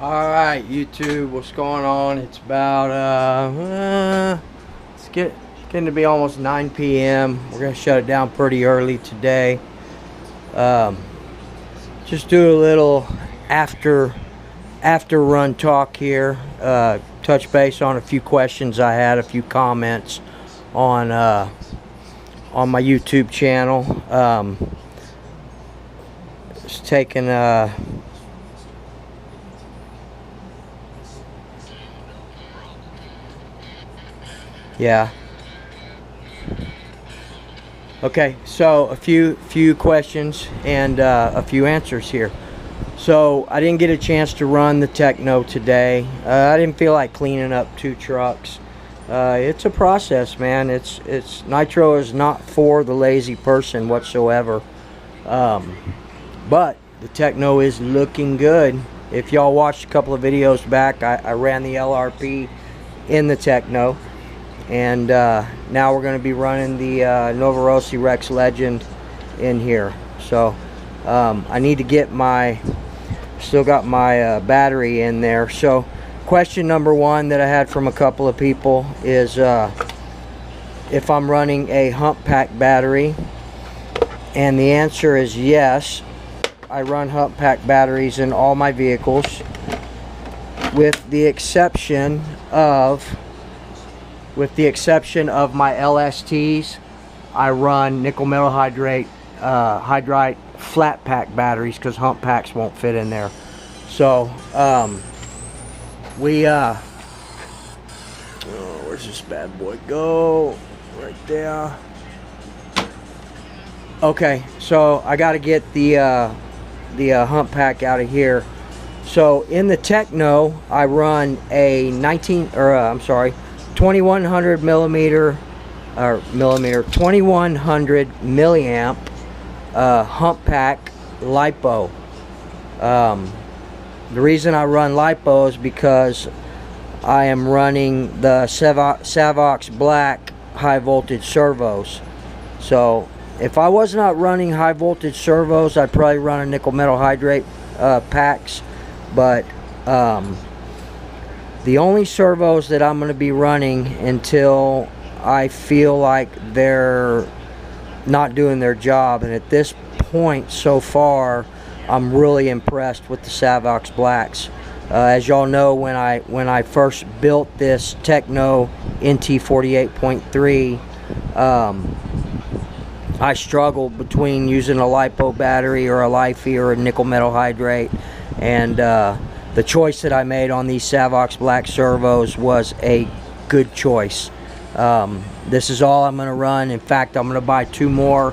Alright, YouTube, what's going on? It's about, it's getting to be almost 9 p.m. We're going to shut it down pretty early today. Just do a little after run talk here. Touch base on a few questions I had, a few comments on my YouTube channel. Just taking yeah. Okay, so a few questions and a few answers here. So I didn't get a chance to run the Techno today. I didn't feel like cleaning up two trucks. It's a process, man. It's Nitro is not for the lazy person whatsoever. But the Techno is looking good. If y'all watched a couple of videos back, I ran the LRP in the Techno. And now we're going to be running the Novorossi Rex Legend in here. So I need to get still got my battery in there. So question number one that I had from a couple of people is if I'm running a hump pack battery. And the answer is yes. I run hump pack batteries in all my vehicles, with the exception of my LSTs. I run nickel metal hydride flat pack batteries because hump packs won't fit in there. So where's this bad boy go? Right there. Okay, so I got to get the hump pack out of here. So in the Techno, I run a 2100 milliamp hump pack LiPo. The reason I run LiPo is because I am running the Savox Black high voltage servos. So if I was not running high voltage servos, I'd probably run a nickel metal hydrate packs. But the only servos that I'm going to be running until I feel like they're not doing their job, and at this point so far I'm really impressed with the Savox Blacks. As y'all know, when I first built this Techno NT 48.3, I struggled between using a LiPo battery or a Lifey or a nickel metal hydrate, and the choice that I made on these Savox Black servos was a good choice. This is all I'm going to run. In fact, I'm going to buy two more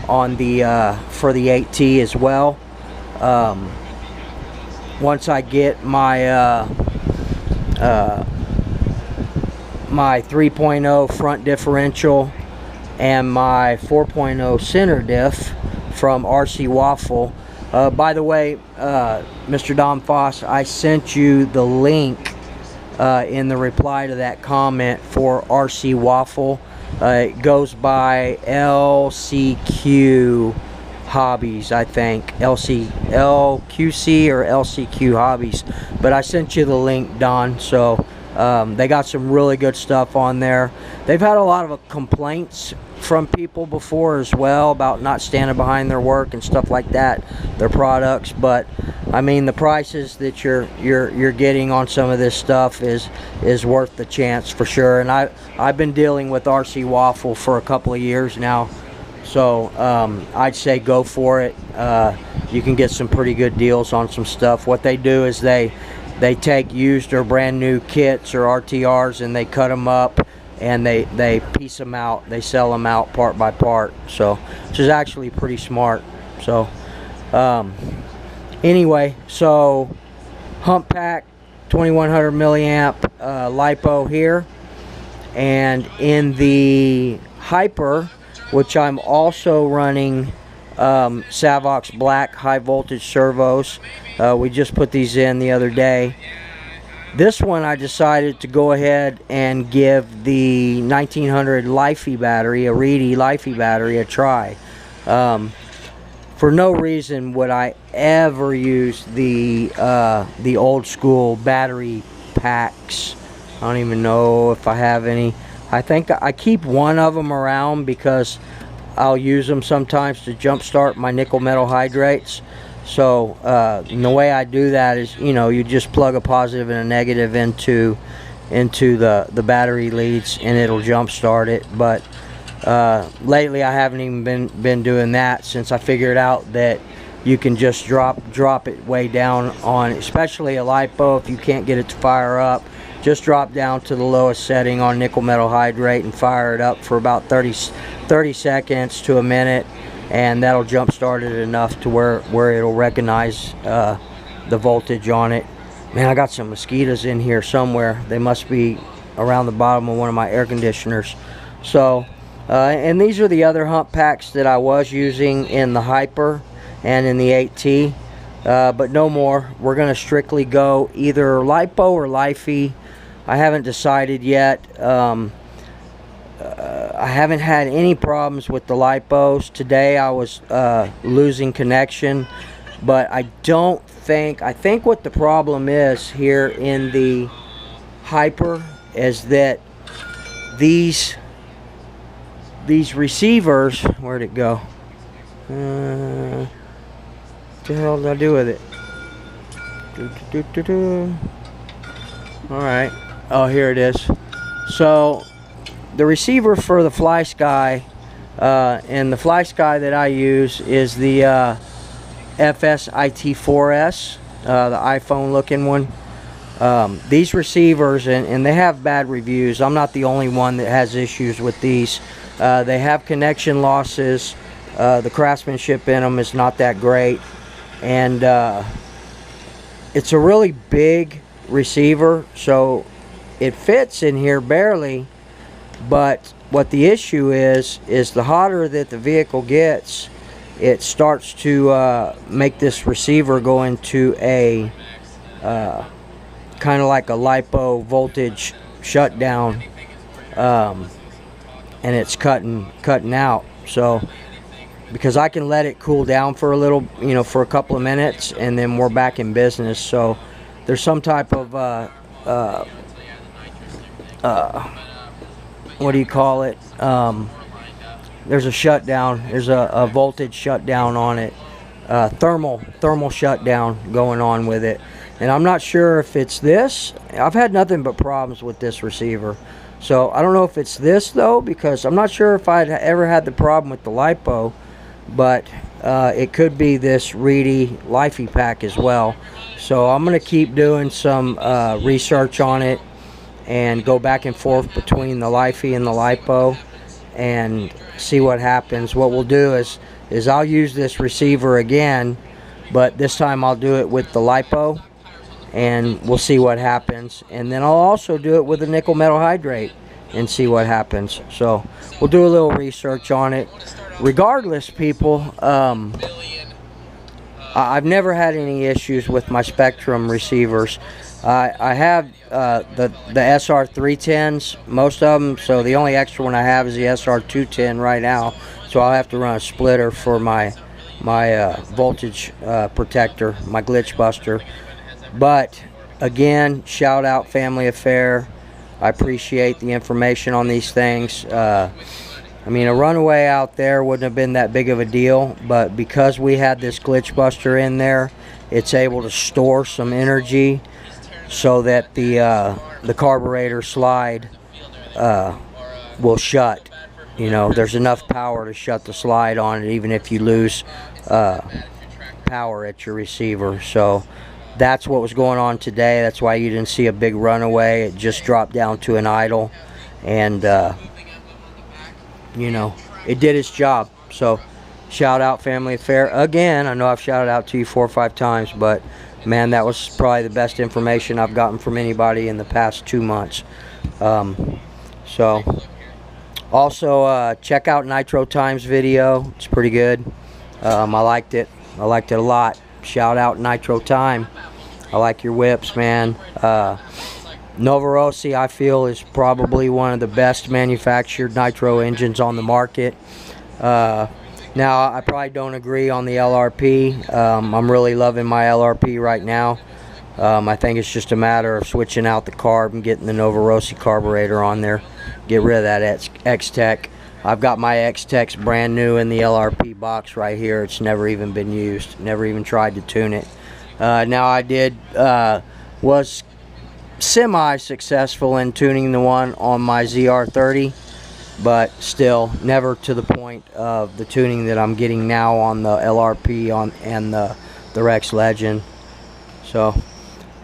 on the for the 8T as well. Once I get my my 3.0 front differential and my 4.0 center diff from RC Waffle. By the way, Mr. Dom Foss, I sent you the link in the reply to that comment for RC Waffle. It goes by LCQ Hobbies, I think. LQC or LCQ Hobbies. But I sent you the link, Don. So they got some really good stuff on there. They've had a lot of complaints from people before as well about not standing behind their work and stuff like that, their products. But I mean, the prices that you're getting on some of this stuff is worth the chance for sure. And I've been dealing with RC Waffle for a couple of years now, so I'd say go for it. You can get some pretty good deals on some stuff. What they do is they take used or brand new kits or RTRs and they cut them up and they piece them out. They sell them out part by part, so which is actually pretty smart. So anyway, so hump pack 2100 milliamp LiPo here, and in the Hyper, which I'm also running Savox Black high voltage servos. We just put these in the other day. This one I decided to go ahead and give the 1900 Lifey battery, a Reedy Lifey battery, a try. for no reason would I ever use the old school battery packs. I don't even know if I have any. I think I keep one of them around because I'll use them sometimes to jump start my nickel metal hydrates. So the way I do that is, you know, you just plug a positive and a negative into the battery leads and it'll jump start it. But lately I haven't even been doing that, since I figured out that you can just drop it way down on, especially a LiPo, if you can't get it to fire up. Just drop down to the lowest setting on nickel metal hydrate and fire it up for about 30 seconds to a minute, and that'll jump start it enough to where it'll recognize the voltage on it. Man, I got some mosquitoes in here somewhere. They must be around the bottom of one of my air conditioners. So and these are the other hump packs that I was using in the Hyper and in the 8T, but no more. We're going to strictly go either LiPo or Lifey. I haven't decided yet. I haven't had any problems with the LiPos. Today I was losing connection, but I think what the problem is here in the Hyper is that these receivers, where'd it go? What the hell did I do with it? Alright. Oh, here it is. So the receiver for the Fly Sky, and the Fly Sky that I use is the FSIT4S, the iPhone looking one. These receivers, and they have bad reviews. I'm not the only one that has issues with these. They have connection losses. The craftsmanship in them is not that great, and it's a really big receiver, so it fits in here barely. But what the issue is the hotter that the vehicle gets, it starts to make this receiver go into a kind of like a LiPo voltage shutdown, and it's cutting out. So because I can let it cool down for a little, you know, for a couple of minutes, and then we're back in business. So there's some type of what do you call it? There's a shutdown. There's a voltage shutdown on it, thermal shutdown going on with it. And I'm not sure if it's this. I've had nothing but problems with this receiver. So I don't know if it's this though, because I'm not sure if I'd ever had the problem with the LiPo, but it could be this Reedy Lifey pack as well. So I'm going to keep doing some research on it and go back and forth between the Lifey and the LiPo and see what happens. What we'll do is I'll use this receiver again, but this time I'll do it with the LiPo, and we'll see what happens. And then I'll also do it with a nickel metal hydrate and see what happens. So we'll do a little research on it. Regardless, people, I've never had any issues with my Spectrum receivers. I have the SR310s, most of them, so the only extra one I have is the SR210 right now, so I'll have to run a splitter for my voltage protector, my glitch buster. But again, shout out Family Affair. I appreciate the information on these things. I mean, a runaway out there wouldn't have been that big of a deal, but because we had this glitch buster in there, it's able to store some energy so that the carburetor slide will shut. You know, there's enough power to shut the slide on it, even if you lose power at your receiver. So that's what was going on today. That's why you didn't see a big runaway. It just dropped down to an idle, and you know, it did its job. So shout out Family Affair again. I know I've shouted out to you 4 or 5 times, but man, that was probably the best information I've gotten from anybody in the past 2 months. So also check out Nitro Time's video. It's pretty good. I liked it a lot. Shout out Nitro Time. I like your whips, man. Nova Rossi, I feel, is probably one of the best manufactured nitro engines on the market. Now, I probably don't agree on the LRP. I'm really loving my LRP right now. I think it's just a matter of switching out the carb and getting the Novorossi carburetor on there. Get rid of that X-Tech. I've got my X-Tech's brand new in the LRP box right here. It's never even been used. Never even tried to tune it. Now, I was semi-successful in tuning the one on my ZR30. But still, never to the point of the tuning that I'm getting now on the LRP and the Rex Legend. So,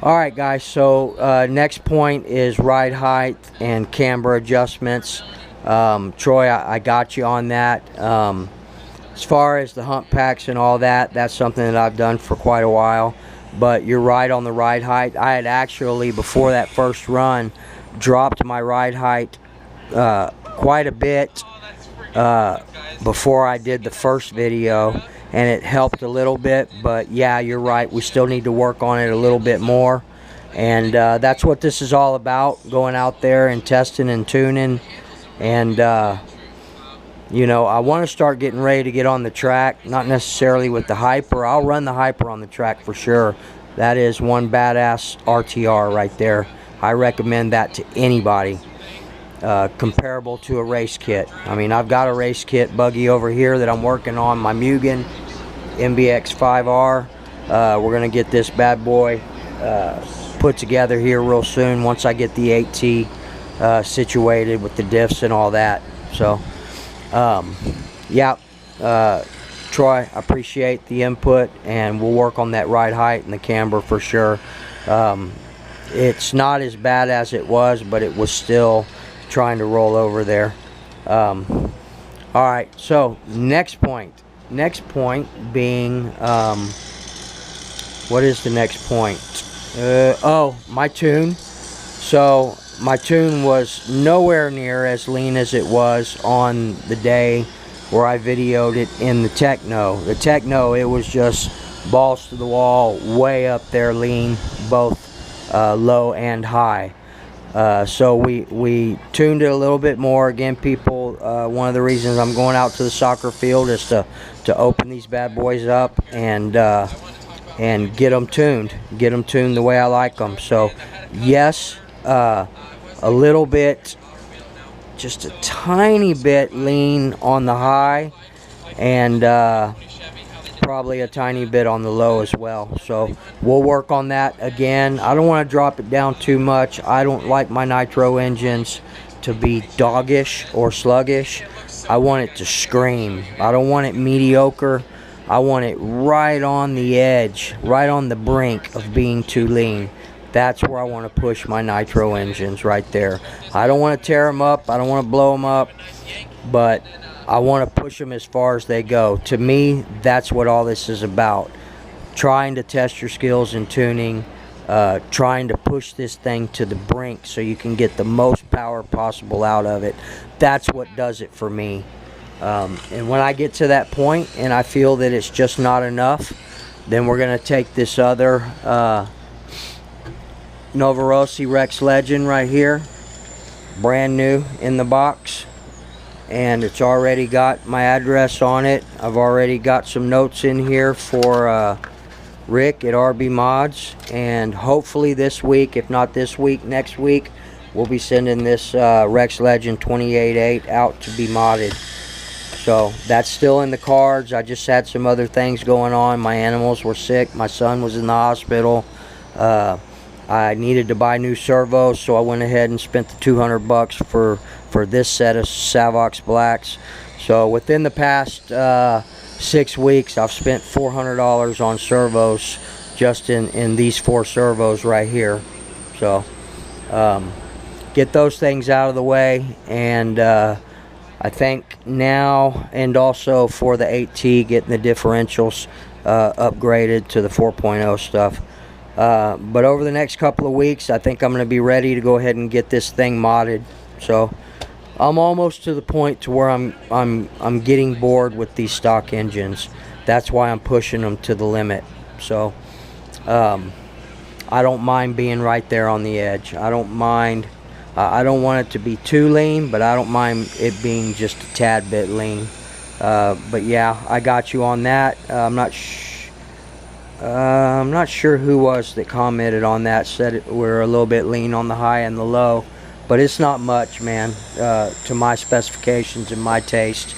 alright guys, so next point is ride height and camber adjustments. Troy, I got you on that. As far as the hump packs and all that, that's something that I've done for quite a while. But you're right on the ride height. I had actually, before that first run, dropped my ride height quite a bit before I did the first video, and it helped a little bit. But yeah, you're right, we still need to work on it a little bit more, and that's what this is all about, going out there and testing and tuning. And you know, I want to start getting ready to get on the track, not necessarily with the Hyper. I'll run the Hyper on the track for sure. That is one badass RTR right there. I recommend that to anybody. Comparable to a race kit. I mean, I've got a race kit buggy over here that I'm working on, my Mugen MBX5R. We're gonna get this bad boy put together here real soon once I get the 8T situated with the diffs and all that. So yeah, Troy, I appreciate the input, and we'll work on that ride height and the camber for sure. It's not as bad as it was, but it was still trying to roll over there. Alright, so next point being what is the next point? Oh, my tune. So my tune was nowhere near as lean as it was on the day where I videoed it in the Techno. The Techno, it was just balls to the wall, way up there lean, both low and high. So we tuned it a little bit more. Again, people, one of the reasons I'm going out to the soccer field is to open these bad boys up and get them tuned the way I like them. So yes, a little bit, just a tiny bit lean on the high, and probably a tiny bit on the low as well. So we'll work on that again. I don't want to drop it down too much. I don't like my Nitro engines to be doggish or sluggish. I want it to scream. I don't want it mediocre. I want it right on the edge, right on the brink of being too lean. That's where I want to push my Nitro engines, right there. I don't want to tear them up. I don't want to blow them up, but I want to push them as far as they go. To me, that's what all this is about. Trying to test your skills in tuning, trying to push this thing to the brink so you can get the most power possible out of it. That's what does it for me. And when I get to that point and I feel that it's just not enough, then we're going to take this other Novorossi Rex Legend right here, brand new in the box, and it's already got my address on it. I've already got some notes in here for Rick at RB Mods, and hopefully this week, if not this week, next week, we'll be sending this Rex Legend 28.8 out to be modded. So that's still in the cards. I just had some other things going on. My animals were sick. My son was in the hospital. I needed to buy new servos, so I went ahead and spent the $200 for this set of Savox Blacks. So within the past 6 weeks, I've spent $400 on servos just in these 4 servos right here. So get those things out of the way, and I think now, and also for the 8T, getting the differentials upgraded to the 4.0 stuff. But over the next couple of weeks, I think I'm going to be ready to go ahead and get this thing modded. So I'm almost to the point to where I'm getting bored with these stock engines. That's why I'm pushing them to the limit. So I don't mind being right there on the edge. I don't mind. I don't want it to be too lean, but I don't mind it being just a tad bit lean. But yeah, I got you on that. I'm not sure who was that commented on that, said we're a little bit lean on the high and the low, but it's not much, man. To my specifications and my taste,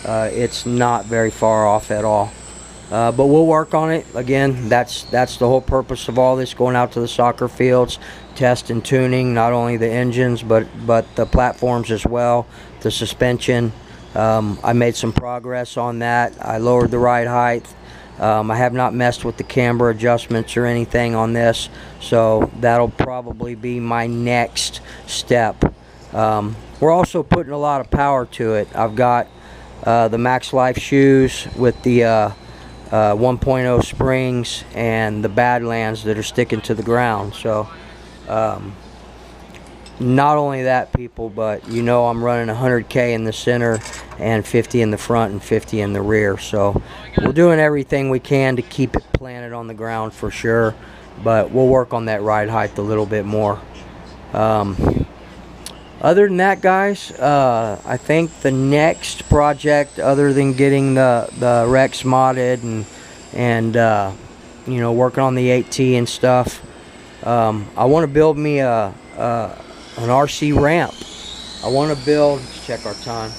it's not very far off at all. But we'll work on it. Again, that's the whole purpose of all this, going out to the soccer fields, test and tuning not only the engines but the platforms as well, the suspension. I made some progress on that. I lowered the ride height. I have not messed with the camber adjustments or anything on this, so that'll probably be my next step. We're also putting a lot of power to it. I've got the Max Life shoes with the 1.0 springs and the Badlands that are sticking to the ground. So not only that, people, but you know I'm running 100K in the center and 50 in the front and 50 in the rear. So we're doing everything we can to keep it planted on the ground for sure, but we'll work on that ride height a little bit more. Other than that, guys, I think the next project, other than getting the Rex modded and you know, working on the 8T and stuff, I want to build me an RC ramp. I want to build. Let's check our time.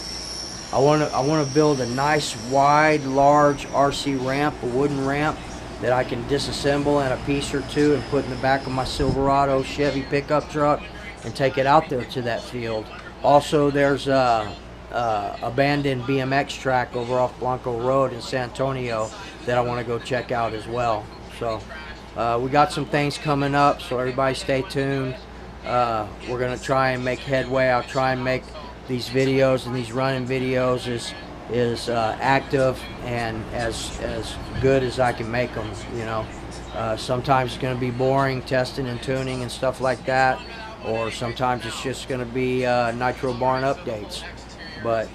I want to build a nice, wide, large RC ramp, a wooden ramp that I can disassemble in a piece or two and put in the back of my Silverado Chevy pickup truck and take it out there to that field. Also, there's a abandoned BMX track over off Blanco Road in San Antonio that I want to go check out as well. So we got some things coming up, so everybody stay tuned. We're gonna try and make headway. I'll try and make these videos and these running videos as active and as good as I can make them. You know, sometimes it's gonna be boring testing and tuning and stuff like that, or sometimes it's just gonna be Nitro barn updates. But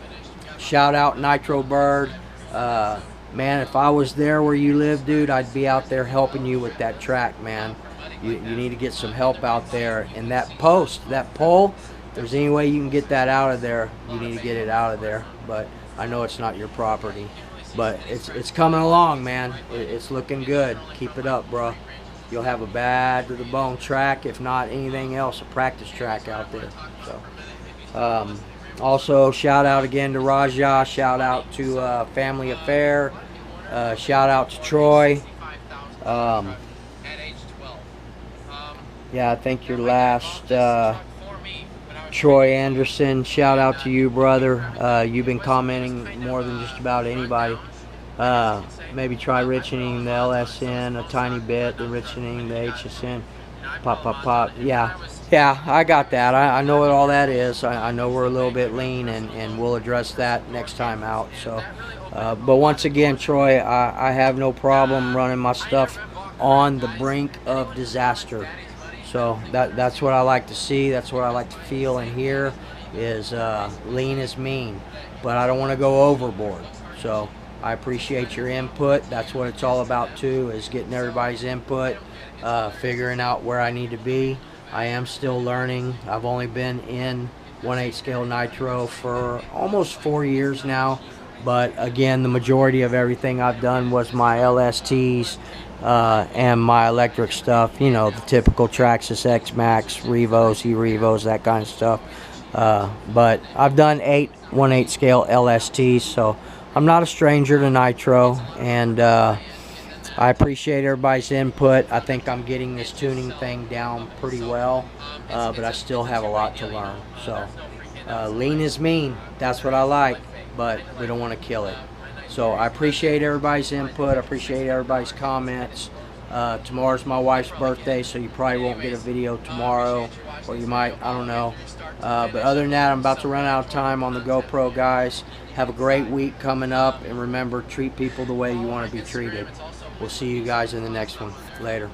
shout out Nitro Bird. Man, if I was there where you live, dude, I'd be out there helping you with that track, man. You need to get some help out there. And that post, that pole, if there's any way you can get that out of there, you need to get it out of there. But I know it's not your property. But it's coming along, man. It's looking good. Keep it up, bro. You'll have a bad to the bone track, if not anything else, a practice track out there. So, also, shout out again to Raja. Shout out to Family Affair. Shout out to Troy. Yeah, I think your last, Troy Anderson. Shout out to you, brother. You've been commenting more than just about anybody. Maybe try richening the LSN a tiny bit, the richening the HSN. Pop. Yeah, I got that. I know what all that is. I know we're a little bit lean, and we'll address that next time out. So, but once again, Troy, I have no problem running my stuff on the brink of disaster. So that's what I like to see. That's what I like to feel and hear. Is lean is mean, but I don't want to go overboard. So I appreciate your input. That's what it's all about too, is getting everybody's input, figuring out where I need to be. I am still learning. I've only been in 1/8 scale Nitro for almost 4 years now, but again, the majority of everything I've done was my LSTs and my electric stuff, you know, the typical Traxxas X-Max, Revos, E-Revos, that kind of stuff. But I've done 8 1/8 scale LSTs, so I'm not a stranger to Nitro, and I appreciate everybody's input. I think I'm getting this tuning thing down pretty well, but I still have a lot to learn. So lean is mean. That's what I like, but we don't want to kill it. So I appreciate everybody's input. I appreciate everybody's comments. Tomorrow's my wife's birthday, so you probably won't get a video tomorrow, or you might, I don't know. But other than that, I'm about to run out of time on the GoPro, guys. Have a great week coming up, and remember, treat people the way you want to be treated. We'll see you guys in the next one. Later.